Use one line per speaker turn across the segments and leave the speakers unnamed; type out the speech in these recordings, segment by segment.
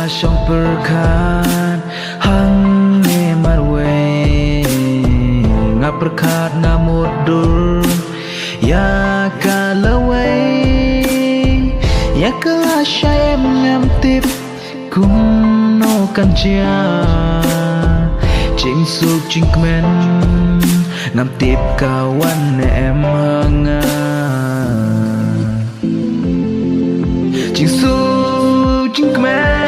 Song perkat hang ne marwe ngap perkat ngamudur ya kalawai ya kala syayem ngamtip kum no kanjia ching suk ching kmen ngamtip kawan ne em hanga ching suk ching kmen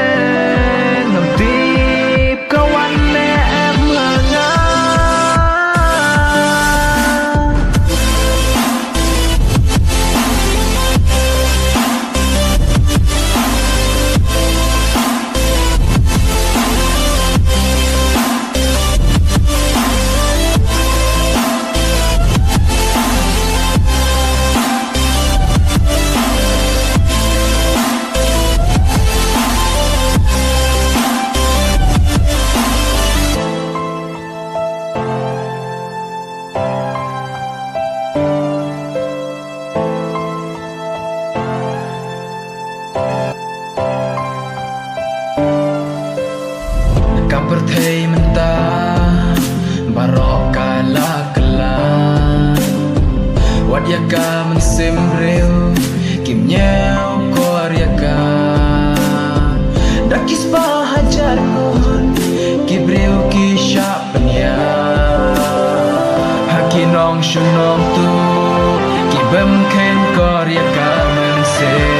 Perthei mentah barok kala kala wat yaka mensim breu kim nyau kor yaka dakis bahajar kon ki breu ki syap penya haki nong shunong tu ki bem ken kor yaka mensim